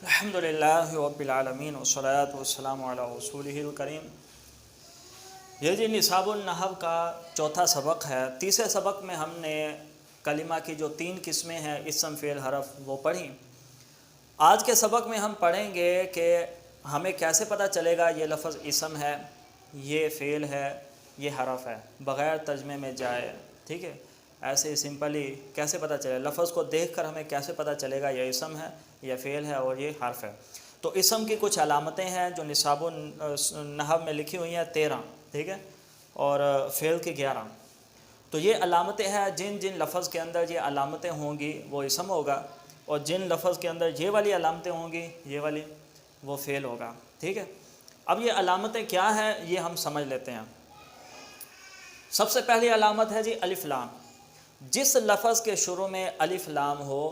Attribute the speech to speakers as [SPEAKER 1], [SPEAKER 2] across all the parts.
[SPEAKER 1] الحمدللہ رب العالمین والصلاة والسلام علی رسولہ الکریم۔ یہ جی نصاب النحو کا چوتھا سبق ہے۔ تیسرے سبق میں ہم نے کلمہ کی جو 3 قسمیں ہیں اسم فعل حرف وہ پڑھی۔ آج کے سبق میں ہم پڑھیں گے کہ ہمیں کیسے پتہ چلے گا یہ لفظ اسم ہے، یہ فعل ہے، یہ حرف ہے، بغیر ترجمے میں جائے۔ ٹھیک ہے، ایسے ہی سمپلی کیسے پتہ چلے، لفظ کو دیکھ کر ہمیں کیسے پتہ چلے گا یہ اسم ہے، یہ فعل ہے اور یہ حرف ہے۔ تو اسم کی کچھ علامتیں ہیں جو نصاب النحو میں لکھی ہوئی ہیں 13، ٹھیک ہے، اور فعل کی 11۔ تو یہ علامتیں ہیں، جن جن لفظ کے اندر یہ علامتیں ہوں گی وہ اسم ہوگا، اور جن لفظ کے اندر یہ والی علامتیں ہوں گی یہ والی وہ فعل ہوگا۔ ٹھیک ہے، اب یہ علامتیں کیا ہیں یہ ہم سمجھ لیتے ہیں۔ سب سے پہلی علامت ہے جی الف لام۔ جس لفظ کے شروع میں الف لام ہو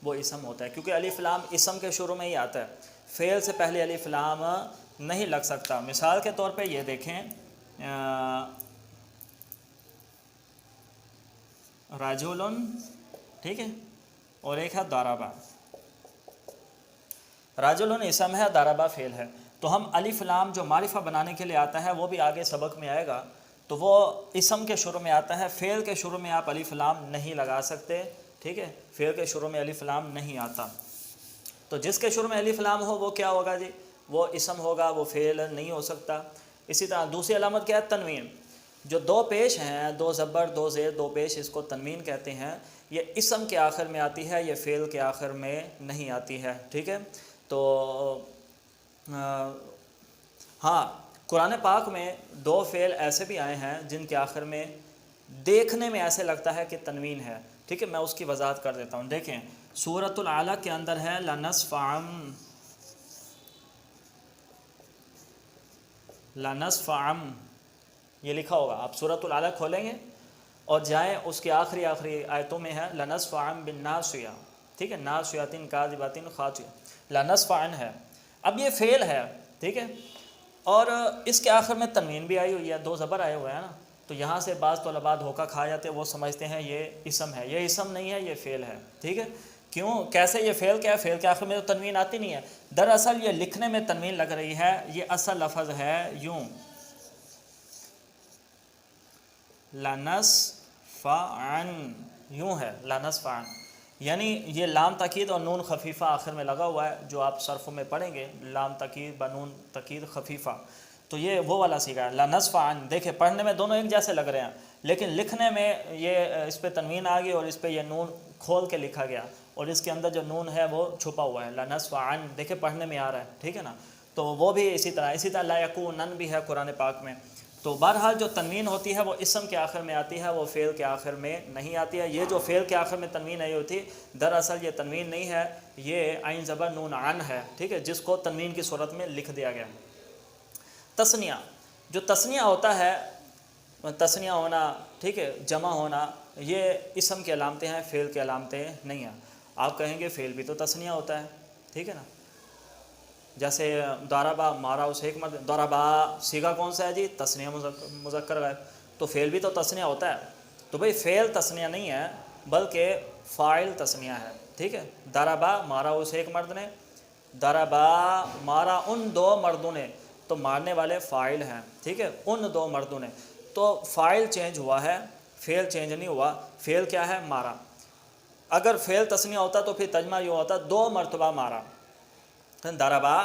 [SPEAKER 1] وہ اسم ہوتا ہے، کیونکہ الف لام اسم کے شروع میں ہی آتا ہے، فعل سے پہلے الف لام نہیں لگ سکتا۔ مثال کے طور پہ یہ دیکھیں، رجل، ٹھیک ہے، اور ایک ہے ضربہ۔ رجل اسم ہے، ضربہ فعل ہے، تو ہم الف لام جو معرفہ بنانے کے لیے آتا ہے وہ بھی آگے سبق میں آئے گا، تو وہ اسم کے شروع میں آتا ہے، فعل کے شروع میں آپ الف لام نہیں لگا سکتے۔ ٹھیک ہے، فعل کے شروع میں الف لام نہیں آتا، تو جس کے شروع میں الف لام ہو وہ کیا ہوگا جی، وہ اسم ہوگا، وہ فعل نہیں ہو سکتا۔ اسی طرح دوسری علامت کیا ہے، تنوین۔ جو 2 پیش ہیں، 2 زبر 2 زیر 2 پیش، اس کو تنوین کہتے ہیں۔ یہ اسم کے آخر میں آتی ہے، یہ فعل کے آخر میں نہیں آتی ہے۔ ٹھیک ہے، تو ہاں، قرآن پاک میں 2 فعل ایسے بھی آئے ہیں جن کے آخر میں دیکھنے میں ایسے لگتا ہے کہ تنوین ہے۔ ٹھیک ہے، میں اس کی وضاحت کر دیتا ہوں۔ دیکھیں، سورۃ العلیٰ کے اندر ہے لَنَصْفَعًا، لَنَصْفَعًا یہ لکھا ہوگا، آپ سورۃ العلیٰ کھولیں گے اور جائیں، اس کے آخری آیتوں میں ہے لَنَصْفَعًا بِالنَّاصِیَةِ۔ ٹھیک ہے، نَاصِیَةٍ کاذِبَةٍ خاطئة، لَنَصْفَعًا ہے۔ اب یہ فعل ہے، ٹھیک ہے، اور اس کے آخر میں تنوین بھی آئی ہوئی ہے، 2 زبر آئے ہوئے ہیں نا، تو یہاں سے بعض طلباء دھوکہ کھا جاتے ہیں، وہ سمجھتے ہیں یہ اسم ہے، یہ اسم نہیں ہے، یہ فعل ہے۔ ٹھیک ہے، کیوں، کیسے، یہ فعل کیا ہے، فعل کے آخر میں تو تنوین آتی نہیں ہے، دراصل یہ لکھنے میں تنوین لگ رہی ہے، یہ اصل لفظ ہے یوں، لَنَصْفَعًا، یوں ہے لَنَصْفَعًا، یعنی یہ لام تاکید اور نون خفیفہ آخر میں لگا ہوا ہے، جو آپ صرف میں پڑھیں گے، لام تاکید بنون تاکید خفیفہ، تو یہ وہ والا سیکھا ہے لَنَصْفَعًا۔ دیکھیں، پڑھنے میں دونوں ایک جیسے لگ رہے ہیں، لیکن لکھنے میں یہ اس پہ تنوین آ گئی اور اس پہ یہ نون کھول کے لکھا گیا، اور اس کے اندر جو نون ہے وہ چھپا ہوا ہے، لَنَصْفَعًا، دیکھیں پڑھنے میں آ رہا ہے۔ ٹھیک ہے نا، تو وہ بھی اسی طرح لَيَكُونَنَّ بھی ہے قرآن پاک میں۔ تو بہرحال جو تنوین ہوتی ہے وہ اسم کے آخر میں آتی ہے، وہ فعل کے آخر میں نہیں آتی ہے۔ یہ جو فعل کے آخر میں تنوین آئی ہوتی ہے، دراصل یہ تنوین نہیں ہے، یہ عین زبر نون عن ہے، ٹھیک ہے، جس کو تنوین کی صورت میں لکھ دیا گیا۔ تثنیہ، جو تثنیہ ہوتا ہے، تثنیہ ہونا، ٹھیک ہے، جمع ہونا، یہ اسم کی علامتیں ہیں، فعل کی علامتیں نہیں ہیں۔ آپ کہیں گے فعل بھی تو تثنیہ ہوتا ہے، ٹھیک ہے نا، جیسے ضربہ، مارا اسے ایک مرد، ضربہ صیغہ کون سا ہے جی، تثنیہ مذکر غائب، تو فعل بھی تو تثنیہ ہوتا ہے۔ تو بھئی فعل تثنیہ نہیں ہے بلکہ فاعل تثنیہ ہے، ٹھیک ہے۔ ضربہ، مارا اسے ایک مرد نے، ضربہ مارا ان 2 مردوں نے، تو مارنے والے فاعل ہیں، ٹھیک ہے، ان 2 مردوں نے، تو فاعل چینج ہوا ہے، فعل چینج نہیں ہوا۔ فعل کیا ہے، مارا۔ اگر فعل تثنیہ ہوتا تو پھر ترجمہ یوں ہوتا 2 مرتبہ مارا، ضربہ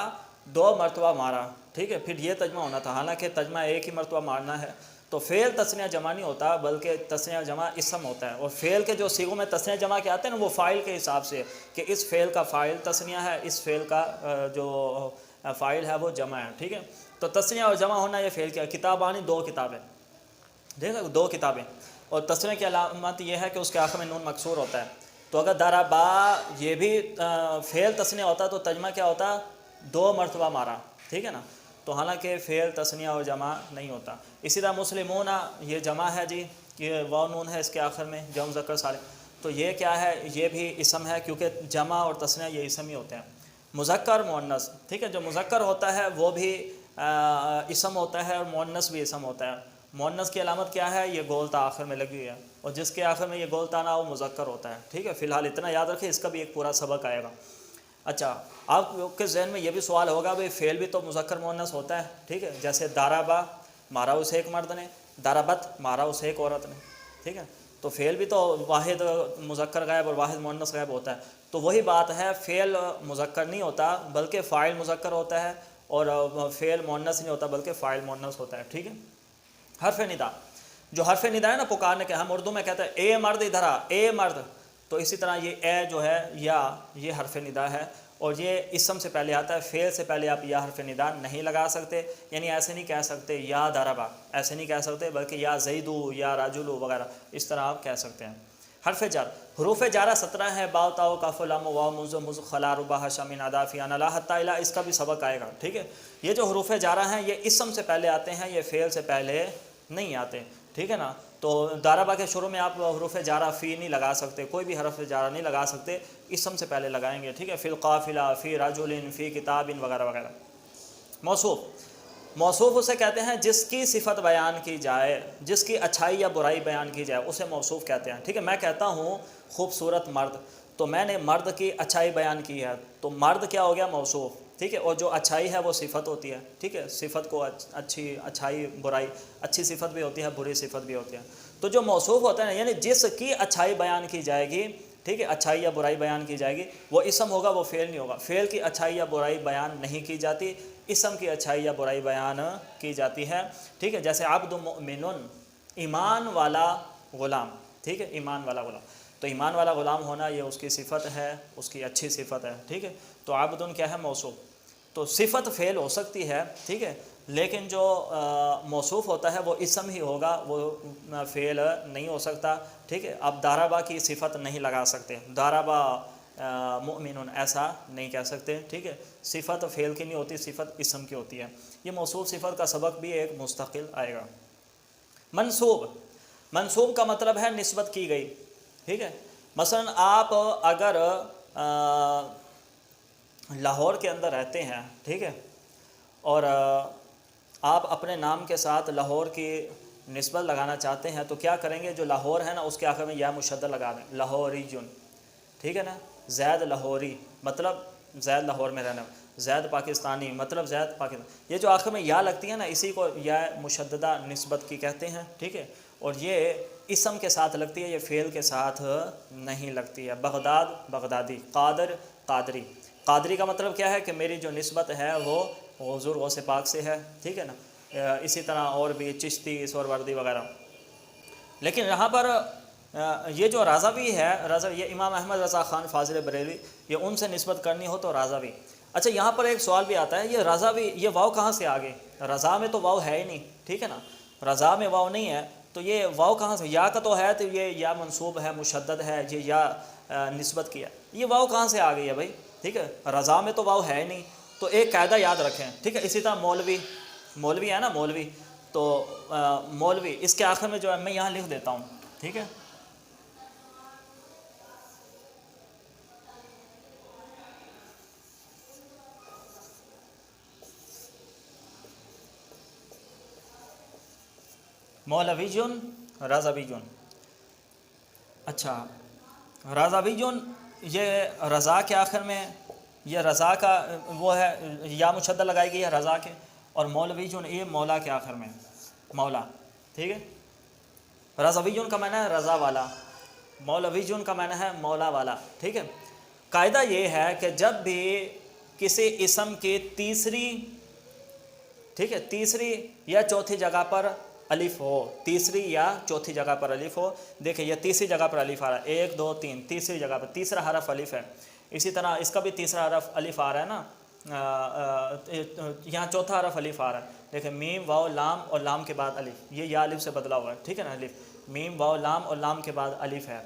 [SPEAKER 1] 2 مرتبہ مارا، ٹھیک ہے، پھر یہ ترجمہ ہونا تھا، حالانکہ ترجمہ ایک ہی مرتبہ مارنا ہے۔ تو فعل تثنیہ جمع نہیں ہوتا بلکہ تثنیہ جمع اسم ہوتا ہے، اور فعل کے جو صیغوں میں تثنیہ جمع کے آتے ہیں نا وہ فاعل کے حساب سے، کہ اس فعل کا فاعل تثنیہ ہے، اس فعل کا جو فاعل ہے وہ جمع ہے، ٹھیک ہے۔ تو تثنیہ اور جمع ہونا یہ فعل کیا، کتابانی 2 کتابیں، دیکھیں 2 کتابیں، اور تثنیہ کی علامت یہ ہے کہ اس کے آخر میں نون مکسور ہوتا ہے۔ تو اگر ضربہ یہ بھی فعل تثنیہ ہوتا تو ترجمہ کیا ہوتا، 2 مرتبہ مارا، ٹھیک ہے نا، تو حالانکہ فعل تثنیہ اور جمع نہیں ہوتا۔ اسی طرح مسلمون، یہ جمع ہے جی، یہ واو نون ہے اس کے آخر میں، جمع مذکر سالم، تو یہ کیا ہے، یہ بھی اسم ہے، کیونکہ جمع اور تثنیہ یہ اسم ہی ہوتے ہیں۔ مذکر مؤنث، ٹھیک ہے، جو مذکر ہوتا ہے وہ بھی اسم ہوتا ہے اور مؤنث بھی اسم ہوتا ہے۔ مؤنث کی علامت کیا ہے، یہ گولتا آخر میں لگی ہوئی ہے، اور جس کے آخر میں یہ گولتا نہ وہ مذکر ہوتا ہے، ٹھیک ہے۔ فی الحال اتنا یاد رکھیں، اس کا بھی ایک پورا سبق آئے گا۔ اچھا، آپ کے ذہن میں یہ بھی سوال ہوگا بھئی فعل بھی تو مذکر مؤنث ہوتا ہے، ٹھیک ہے، جیسے دارابا مارا اسے ایک مرد نے، داربت مارا اسے ایک عورت نے، ٹھیک ہے، تو فعل بھی تو واحد مذکر غائب اور واحد مؤنث غائب ہوتا ہے. تو وہی بات ہے، فعل مذکر نہیں ہوتا بلکہ فاعل مذکر ہوتا ہے، اور فعل مؤنث نہیں ہوتا بلکہ فاعل مؤنث ہوتا ہے، ٹھیک ہے. حرف ندا، جو حرف ندا ہے نا پکارنے کے، ہم اردو میں کہتے ہیں اے مرد ادھر آ، اے مرد، تو اسی طرح یہ اے جو ہے یا، یہ حرف ندا ہے، اور یہ اسم سے پہلے آتا ہے. فعل سے پہلے آپ یا حرف ندا نہیں لگا سکتے، یعنی ایسے نہیں کہہ سکتے یا ضربا، ایسے نہیں کہہ سکتے، بلکہ یا زیدو یا راجلو وغیرہ اس طرح آپ کہہ سکتے ہیں. حرف جر، حروف جارہ 17 ہے، باء تاء کاف لام واو مز مز خلا ربا حشا من ادا فی ان لا حتی الی، اس کا بھی سبق آئے گا، ٹھیک ہے. یہ جو حروف جارہ ہیں یہ اسم سے پہلے آتے ہیں، یہ فعل سے پہلے نہیں آتے، ٹھیک ہے نا. تو ضربا کے شروع میں آپ حروف جارہ فی نہیں لگا سکتے، کوئی بھی حرف جارہ نہیں لگا سکتے، اسم سے پہلے لگائیں گے، ٹھیک ہے. فی القافلہ، فی رجل، فی کتاب وغیرہ وغیرہ. موصوف، موصوف اسے کہتے ہیں جس کی صفت بیان کی جائے، جس کی اچھائی یا برائی بیان کی جائے، اسے موصوف کہتے ہیں، ٹھیک ہے. میں کہتا ہوں خوبصورت مرد، تو میں نے مرد کی اچھائی بیان کی ہے، تو مرد کیا ہو گیا؟ موصوف، ٹھیک ہے. اور جو اچھائی ہے وہ صفت ہوتی ہے، ٹھیک ہے. صفت کو اچھائی برائی، اچھی صفت بھی ہوتی ہے، بری صفت بھی ہوتی ہے. تو جو موصوف ہوتا ہے یعنی جس کی اچھائی بیان کی جائے گی، ٹھیک ہے، اچھائی یا برائی بیان کی جائے گی، وہ اسم ہوگا، وہ فعل نہیں ہوگا. فعل کی اچھائی یا برائی بیان نہیں کی جاتی، اسم کی اچھائی یا برائی بیان کی جاتی ہے، ٹھیک ہے. جیسے عبد مؤمن، ایمان والا غلام، ٹھیک ہے، ایمان والا غلام. تو ایمان والا غلام ہونا یہ اس کی صفت ہے، اس کی اچھی صفت ہے، ٹھیک ہے. تو عبد کیا ہے؟ موصوف. تو صفت فعل ہو سکتی ہے، ٹھیک ہے، لیکن جو موصوف ہوتا ہے وہ اسم ہی ہوگا، وہ فعل نہیں ہو سکتا، ٹھیک ہے. آپ دارابا کی صفت نہیں لگا سکتے، دارابا مؤمن ایسا نہیں کہہ سکتے، ٹھیک ہے. صفت فعل کی نہیں ہوتی، صفت اسم کی ہوتی ہے. یہ موصوف صفت کا سبق بھی ایک مستقل آئے گا. منصوب، منصوب کا مطلب ہے نسبت کی گئی، ٹھیک ہے. مثلا آپ اگر لاہور کے اندر رہتے ہیں، ٹھیک ہے، اور آپ اپنے نام کے ساتھ لاہور کی نسبت لگانا چاہتے ہیں، تو کیا کریں گے؟ جو لاہور ہے نا اس کے آخر میں یا مشدد لگا دیں، لاہوری جن، ٹھیک ہے نا. زید لاہوری مطلب زید لاہور میں رہنا، زید پاکستانی مطلب زید پاکستان. یہ جو آخر میں یا لگتی ہے نا، اسی کو یا مشددہ نسبت کی کہتے ہیں، ٹھیک ہے. اور یہ اسم کے ساتھ لگتی ہے، یہ فعل کے ساتھ نہیں لگتی ہے. بغداد بغدادی، قادر قادری. قادری کا مطلب کیا ہے؟ کہ میری جو نسبت ہے وہ حضور غوث پاک سے ہے، ٹھیک ہے نا. اسی طرح اور بھی چشتی، سہروردی وغیرہ. لیکن یہاں پر یہ جو رضوی ہے، یہ امام احمد رضا خان فاضل بریلوی، یہ ان سے نسبت کرنی ہو تو رضوی. اچھا، یہاں پر ایک سوال بھی آتا ہے، یہ رضوی، یہ واو کہاں سے آ گئی؟ رضا میں تو واو ہے ہی نہیں، ٹھیک ہے نا. رضا میں واو نہیں ہے، تو یہ واو کہاں سے؟ یا کا تو ہے، تو یہ یا منصوب ہے، مشدد ہے، یہ یا نسبت کیا، یہ واو کہاں سے آ گئی ہے بھائی؟ ٹھیک ہے، رضا میں تو واو ہے ہی نہیں. تو ایک قاعدہ یاد رکھیں، ٹھیک ہے. اسی طرح مولوی، مولوی ہے نا، مولوی، تو مولوی اس کے آخر میں جو ہے میں یہاں لکھ دیتا ہوں، ٹھیک ہے. مولوی جن، رضوی جن. اچھا، رضوی جن، یہ رضا کے آخر میں، یہ رضا کا وہ ہے، یا مشدد لگائی گئی ہے رضا کے. اور مولوی جن یہ مولا کے آخر میں، مولا، ٹھیک ہے. رضوی جن کا معنی ہے رضا والا، مولوی جن کا معنی ہے مولا والا، ٹھیک ہے. قاعدہ یہ ہے کہ جب بھی کسی اسم کی تیسری، ٹھیک ہے، تیسری یا چوتھی جگہ پر الف ہو، تیسری یا چوتھی جگہ پر الف ہو. دیکھیں یہ تیسری جگہ پر الف آ رہا ہے، 1 2 3، تیسری جگہ پر تیسرا حرف الف ہے. اسی طرح اس کا بھی تیسرا حرف الف آ رہا ہے نا، یہاں چوتھا حرف الف آ رہا ہے. دیکھیں میم واو لام اور لام کے بعد الف، یہ یا الف سے بدلا ہوا ہے، ٹھیک ہے نا. الف، میم واو لام اور لام کے بعد الف ہے.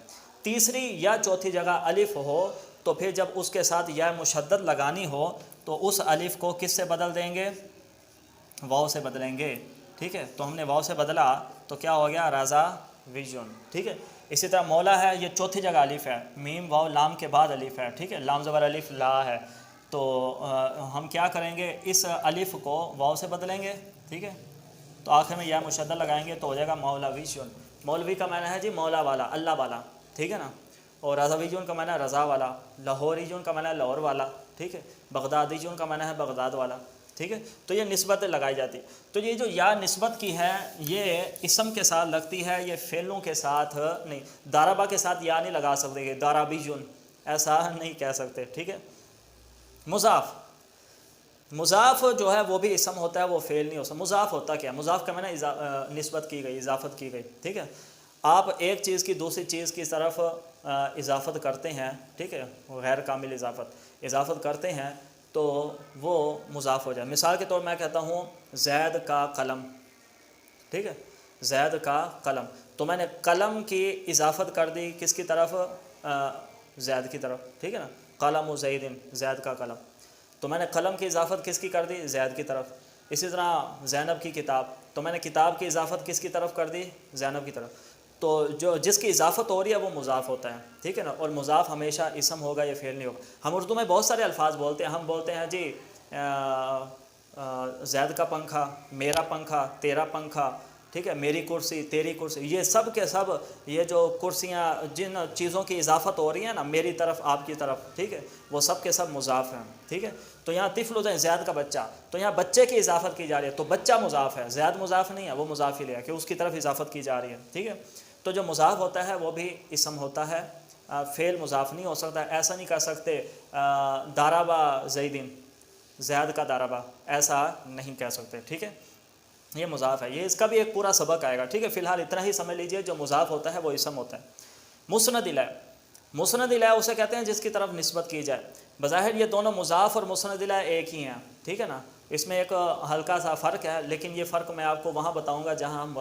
[SPEAKER 1] تیسری یا چوتھی جگہ الف ہو تو پھر جب اس کے ساتھ یا مشدد لگانی ہو تو اس الف کو کس سے بدل دیں گے؟ واو سے بدلیں گے، ٹھیک ہے. تو ہم نے واو سے بدلا تو کیا ہو گیا؟ رضا ویژن، ٹھیک ہے. اسی طرح مولا ہے، یہ چوتھی جگہ الف ہے، میم واو لام کے بعد الف ہے، ٹھیک ہے، لام زبر الف لا ہے. تو ہم کیا کریں گے؟ اس الف کو واو سے بدلیں گے، ٹھیک ہے. تو آخر میں یا مشدد لگائیں گے تو ہو جائے گا مولوی شن. مولوی کا معنی ہے جی مولا والا، اللہ والا، ٹھیک ہے نا. اور رضویون کا معنی ہے رضا والا، لاہوریون کا معنی ہے لاہور والا، ٹھیک ہے، بغدادیون کا معنی ہے بغداد والا، ٹھیک ہے. تو یہ نسبت لگائی جاتی. تو یہ جو یا نسبت کی ہے یہ اسم کے ساتھ لگتی ہے، یہ فعلوں کے ساتھ نہیں. دارابا کے ساتھ یا نہیں لگا سکتے کہ دارابیون، ایسا نہیں کہہ سکتے، ٹھیک ہے. مضاف، مضاف جو ہے وہ بھی اسم ہوتا ہے، وہ فعل نہیں ہو سکتا. مضاف ہوتا کیا؟ مضاف کا معنی نسبت کی گئی، اضافت کی گئی، ٹھیک ہے. آپ ایک چیز کی دوسری چیز کی طرف اضافت کرتے ہیں، ٹھیک ہے، غیر کامل اضافت کرتے ہیں تو وہ مضاف ہو جائے. مثال کے طور میں کہتا ہوں زید کا قلم، ٹھیک ہے، زید کا قلم، تو میں نے قلم کی اضافت کر دی کس کی طرف؟ زید کی طرف، ٹھیک ہے نا. قلم و زید، زید کا قلم، تو میں نے قلم کی اضافت کس کی کر دی؟ زید کی طرف. اسی طرح زینب کی کتاب، تو میں نے کتاب کی اضافت کس کی طرف کر دی؟ زینب کی طرف. تو جو جس کی اضافت ہو رہی ہے وہ مضاف ہوتا ہے، ٹھیک ہے نا. اور مضاف ہمیشہ اسم ہوگا، یہ فعل نہیں ہوگا. ہم اردو میں بہت سارے الفاظ بولتے ہیں، ہم بولتے ہیں جی زید کا پنکھا، میرا پنکھا، تیرا پنکھا، ٹھیک ہے، میری کرسی، تیری کرسی. یہ سب کے سب یہ جو کرسیاں جن چیزوں کی اضافت ہو رہی ہیں نا میری طرف آپ کی طرف، ٹھیک ہے، وہ سب کے سب مضاف ہیں، ٹھیک ہے. تو یہاں طفل ہوتا ہے زید کا بچہ، تو یہاں بچے کی اضافت کی جا رہی ہے تو بچہ مضاف ہے، زید مضاف نہیں ہے، وہ مضاف ہی لے کہ اس کی طرف اضافت کی جا رہی ہے، ٹھیک ہے. تو جو مضاف ہوتا ہے وہ بھی اسم ہوتا ہے، فعل مضاف نہیں ہو سکتا. ایسا نہیں کہہ سکتے دارابا زیدین، زید کا دارابا، ایسا نہیں کہہ سکتے، ٹھیک ہے. یہ مضاف ہے، یہ اس کا بھی ایک پورا سبق آئے گا، ٹھیک ہے. فی الحال اتنا ہی سمجھ لیجئے جو مضاف ہوتا ہے وہ اسم ہوتا ہے. مسند الیہ، مسند الیہ اسے کہتے ہیں جس کی طرف نسبت کی جائے. بظاہر یہ دونوں مضاف اور مسند الیہ ایک ہی ہیں، ٹھیک ہے نا. اس میں ایک ہلکا سا فرق ہے، لیکن یہ فرق میں آپ کو وہاں بتاؤں گا جہاں ہم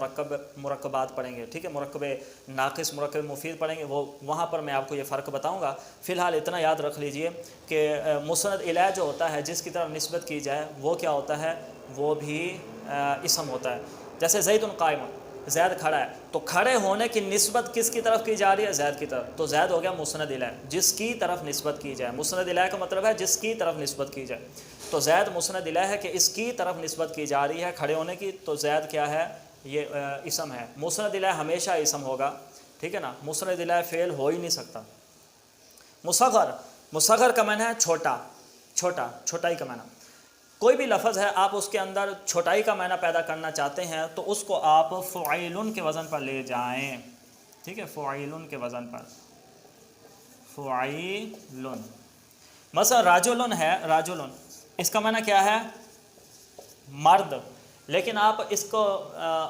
[SPEAKER 1] مرکبات پڑھیں گے، ٹھیک ہے. مرکب ناقص، مرکب مفید پڑھیں گے، وہاں پر میں آپ کو یہ فرق بتاؤں گا. فی الحال اتنا یاد رکھ لیجئے کہ مسند الیہ جو ہوتا ہے جس کی طرف نسبت کی جائے وہ کیا ہوتا ہے؟ وہ بھی اسم ہوتا ہے. جیسے زید قائم، زید کھڑا ہے، تو کھڑے ہونے کی نسبت کس کی طرف کی جا رہی ہے؟ زید کی طرف. تو زید ہو گیا مسند الیہ، جس کی طرف نسبت کی جائے. مسند الیہ کا مطلب ہے جس کی طرف نسبت کی جائے. تو زید مسند الیہ ہے کہ اس کی طرف نسبت کی جا رہی ہے کھڑے ہونے کی، تو زید کیا ہے؟ یہ اسم ہے. مسند الیہ ہمیشہ اسم ہوگا، ٹھیک ہے نا. مسند الیہ فعل ہو ہی نہیں سکتا. مصغر، مصغر کا معنی ہے چھوٹا، چھوٹا، چھوٹائی کا معنی. کوئی بھی لفظ ہے آپ اس کے اندر چھوٹائی کا معنی پیدا کرنا چاہتے ہیں تو اس کو آپ فعیل کے وزن پر لے جائیں، ٹھیک ہے، فعیل کے وزن پر، فعیل. مثلا راجل ہے، راجل، اس کا معنی کیا ہے؟ مرد. لیکن آپ اس کو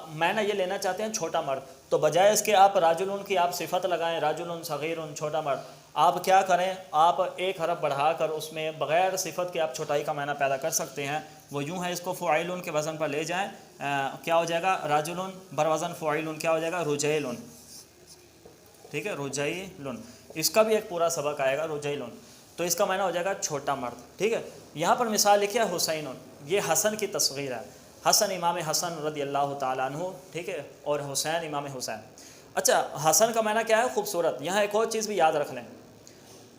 [SPEAKER 1] معنی یہ لینا چاہتے ہیں چھوٹا مرد، تو بجائے اس کے آپ راجلون کی آپ صفت لگائیں، راجلون صغیرون، چھوٹا مرد. آپ کیا کریں؟ آپ ایک حرف بڑھا کر اس میں بغیر صفت کے آپ چھوٹائی کا معنی پیدا کر سکتے ہیں. وہ یوں ہے، اس کو فعیلون کے وزن پر لے جائیں، کیا ہو جائے گا؟ راجلون بروزن فعیلون کیا ہو جائے گا؟ رجیلون، ٹھیک ہے، رجیلون. اس کا بھی ایک پورا سبق آئے گا، رجیلون. تو اس کا معنی ہو جائے گا چھوٹا مرد، ٹھیک ہے. یہاں پر مثال لکھی ہے حسین، یہ حسن کی تصغیر ہے. حسن امام حسن رضی اللہ تعالیٰ عنہ، ٹھیک ہے، اور حسین امام حسین. اچھا، حسن کا معنی کیا ہے؟ خوبصورت. یہاں ایک اور چیز بھی یاد رکھ لیں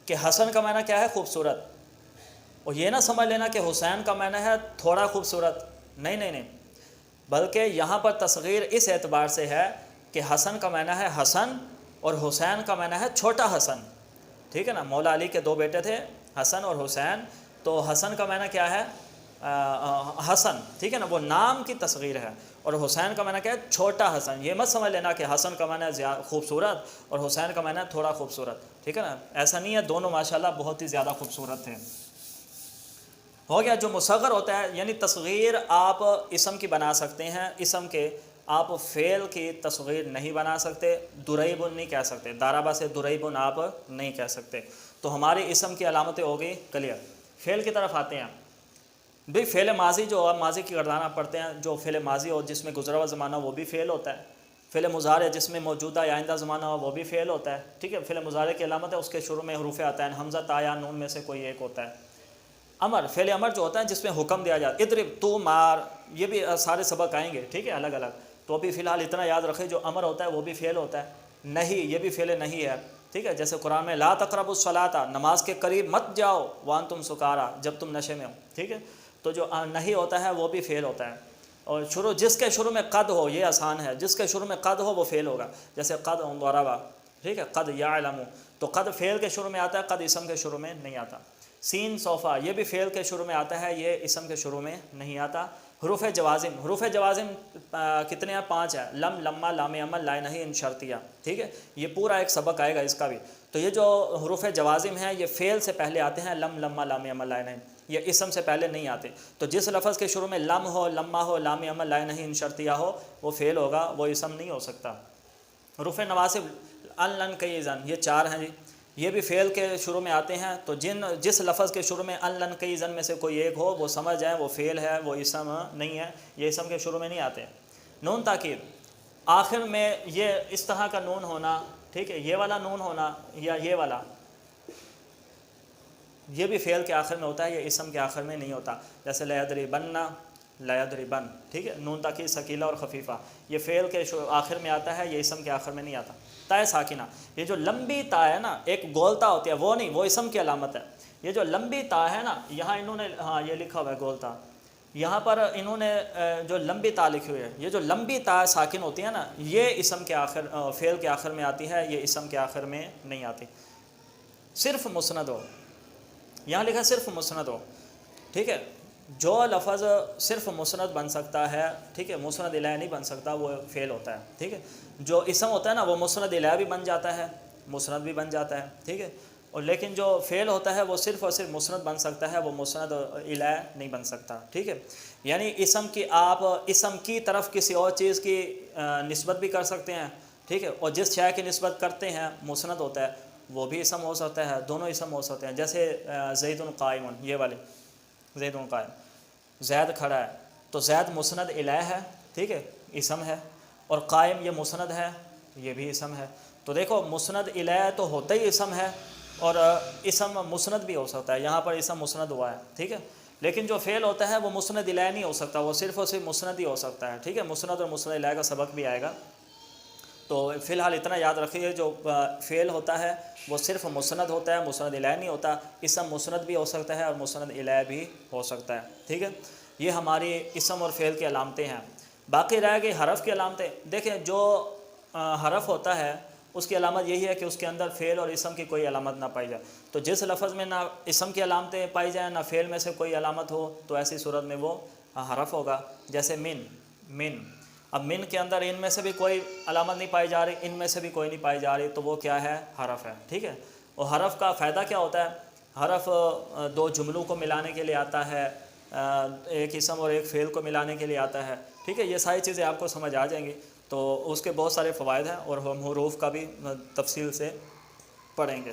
[SPEAKER 1] کہ حسن کا معنی کیا ہے؟ خوبصورت. اور یہ نہ سمجھ لینا کہ حسین کا معنی ہے تھوڑا خوبصورت، نہیں نہیں نہیں، بلکہ یہاں پر تصغیر اس اعتبار سے ہے کہ حسن کا معنی ہے حسن اور حسین کا معنی ہے چھوٹا حسن، ٹھیک ہے نا. مولا علی کے دو بیٹے تھے حسن اور حسین، تو حسن کا معنی کیا ہے؟ حسن، ٹھیک ہے نا، وہ نام کی تصغیر ہے. اور حسین کا معنی کیا ہے؟ چھوٹا حسن. یہ مت سمجھ لینا کہ حسن کا معنی ہے خوبصورت اور حسین کا معنی ہے تھوڑا خوبصورت، ٹھیک ہے نا. ایسا نہیں ہے، دونوں ماشاءاللہ بہت ہی زیادہ خوبصورت تھے. ہو گیا. جو مصغر ہوتا ہے یعنی تصغیر آپ اسم کی بنا سکتے ہیں، اسم کے آپ فعل کی تصغیر نہیں بنا سکتے. دریب نہیں کہہ سکتے، دارابا سے دریب آپ نہیں کہہ سکتے. تو ہماری اسم کی علامتیں ہو گئی کلیئر. فعل کی طرف آتے ہیں. بھئی فعل ماضی جو آپ ماضی کی گردانہ پڑھتے ہیں، جو فعل ماضی ہو جس میں گزرا ہوا زمانہ وہ بھی فعل ہوتا ہے. فعل مضارع جس میں موجودہ یا آئندہ زمانہ ہو وہ بھی فعل ہوتا ہے، ٹھیک ہے. فعل مضارع کی علامت ہے اس کے شروع میں حروف آتا ہے، حمزہ، تا یا نون میں سے کوئی ایک ہوتا ہے. امر، فعل امر جو ہوتا ہے جس میں حکم دیا جاتا ہے، اضرب، تو مار، یہ بھی سارے سبق آئیں گے، ٹھیک ہے، الگ الگ. تو ابھی فی الحال اتنا یاد رکھیں جو امر ہوتا ہے وہ بھی فعل ہوتا ہے. نہیں، یہ بھی فعل نہیں ہے، ٹھیک ہے. جیسے قرآن میں لا تقربوا الصلاۃ، نماز کے قریب مت جاؤ، وانتم سکارا، جب تم نشے میں ہو، ٹھیک ہے. تو جو نہیں ہوتا ہے وہ بھی فعل ہوتا ہے. اور جس کے شروع میں قد ہو، یہ آسان ہے، جس کے شروع میں قد ہو وہ فعل ہوگا. جیسے قد ضرب، ٹھیک ہے، قد یعلم. تو قد فعل کے شروع میں آتا ہے، قد اسم کے شروع میں نہیں آتا۔ سین صوفہ یہ بھی فعل کے شروع میں آتا ہے، یہ اسم کے شروع میں نہیں آتا۔ حروف جوازم، حروف جوازم کتنے ہیں؟ 5 ہیں، لم، لما، لام عمل، لا نہی، ان شرطیہ، ٹھیک ہے، یہ پورا ایک سبق آئے گا اس کا بھی۔ تو یہ جو حروف جوازم ہیں یہ فعل سے پہلے آتے ہیں، لم، لما، لام عمل، لا نہی، یہ اسم سے پہلے نہیں آتے۔ تو جس لفظ کے شروع میں لم ہو، لما ہو، لام عمل، لا نہی، ان شرطیہ ہو، وہ فعل ہوگا، وہ اسم نہیں ہو سکتا۔ حروف نواصب، ان، لن، کئی، زن، یہ 4 ہیں جی، یہ بھی فعل کے شروع میں آتے ہیں۔ تو جس لفظ کے شروع میں ان، لن، کئی، زن میں سے کوئی ایک ہو وہ سمجھ جائیں وہ فعل ہے، وہ اسم نہیں ہے، یہ اسم کے شروع میں نہیں آتے۔ نون تاکید، آخر میں یہ اس طرح کا نون ہونا، ٹھیک ہے، یہ والا نون ہونا یا یہ والا، یہ بھی فعل کے آخر میں ہوتا ہے، یہ اسم کے آخر میں نہیں ہوتا۔ جیسے لا یضربن، لا یضربن، ٹھیک ہے، نون تاکید ثقیلہ اور خفیفہ، یہ فعل کے آخر میں آتا ہے، یہ اسم کے آخر میں نہیں آتا۔ تا ساکنہ، یہ جو لمبی تا ہے نا، ایک گولتا ہوتی ہے، وہ نہیں، وہ اسم کی علامت ہے۔ یہ جو لمبی تا ہے نا، یہاں انہوں نے، ہاں یہ لکھا ہوا ہے گولتا، یہاں پر انہوں نے جو لمبی تا لکھی ہوئی ہے، یہ جو لمبی تا ساکن ہوتی ہے نا، یہ اسم کے آخر، فعل کے آخر میں آتی ہے، یہ اسم کے آخر میں نہیں آتی۔ صرف مسند ہو، یہاں لکھا صرف مسند ہو، ٹھیک ہے، جو لفظ صرف مسند بن سکتا ہے، ٹھیک ہے، مسند الیہ نہیں بن سکتا، وہ فعل ہوتا ہے، ٹھیک ہے۔ جو اسم ہوتا ہے نا وہ مسند الیہ بھی بن جاتا ہے، مسند بھی بن جاتا ہے، ٹھیک ہے، اور لیکن جو فعل ہوتا ہے وہ صرف اور صرف مسند بن سکتا ہے، وہ مسند الیہ نہیں بن سکتا، ٹھیک ہے۔ یعنی اسم کی، آپ اسم کی طرف کسی اور چیز کی نسبت بھی کر سکتے ہیں، ٹھیک ہے، اور جس شے کی نسبت کرتے ہیں مسند ہوتا ہے، وہ بھی اسم ہو سکتا ہے، دونوں اسم ہو سکتے ہیں۔ جیسے زید قائم، یہ والے زید قائم، زید کھڑا ہے، تو زید مسند الیہ ہے، ٹھیک ہے، اسم ہے، اور قائم یہ مسند ہے، یہ بھی اسم ہے۔ تو دیکھو مسند الیہ تو ہوتا ہی اسم ہے، اور اسم مسند بھی ہو سکتا ہے، یہاں پر اسم مسند ہوا ہے، ٹھیک ہے، لیکن جو فعل ہوتا ہے وہ مسند الیہ نہیں ہو سکتا، وہ صرف اور صرف مسند ہی ہو سکتا ہے، ٹھیک ہے۔ مسند اور مسند الیہ کا سبق بھی آئے گا، تو فی الحال اتنا یاد رکھیے، جو فعل ہوتا ہے وہ صرف مسند ہوتا ہے، مسند الیہ نہیں ہوتا، اسم مسند بھی ہو سکتا ہے اور مسند الیہ بھی ہو سکتا ہے، ٹھیک ہے۔ یہ ہماری اسم اور فعل کی علامتیں ہیں۔ باقی رہ گئی حرف کی علامتیں۔ دیکھیں جو حرف ہوتا ہے اس کی علامت یہی ہے کہ اس کے اندر فعل اور اسم کی کوئی علامت نہ پائی جائے۔ تو جس لفظ میں نہ اسم کی علامتیں پائی جائیں نہ فعل میں سے کوئی علامت ہو تو ایسی صورت میں وہ حرف ہوگا۔ جیسے من، اب من کے اندر ان میں سے بھی کوئی علامت نہیں پائی جا رہی، ان میں سے بھی کوئی نہیں پائی جا رہی، تو وہ کیا ہے؟ حرف ہے، ٹھیک ہے۔ اور حرف کا فائدہ کیا ہوتا ہے؟ حرف 2 جملوں کو ملانے کے لیے آتا ہے، ایک اسم اور ایک فعل کو ملانے کے لیے آتا ہے، ٹھیک ہے۔ یہ ساری چیزیں آپ کو سمجھ آ جائیں گی، تو اس کے بہت سارے فوائد ہیں، اور ہم حروف کا بھی تفصیل سے پڑھیں گے۔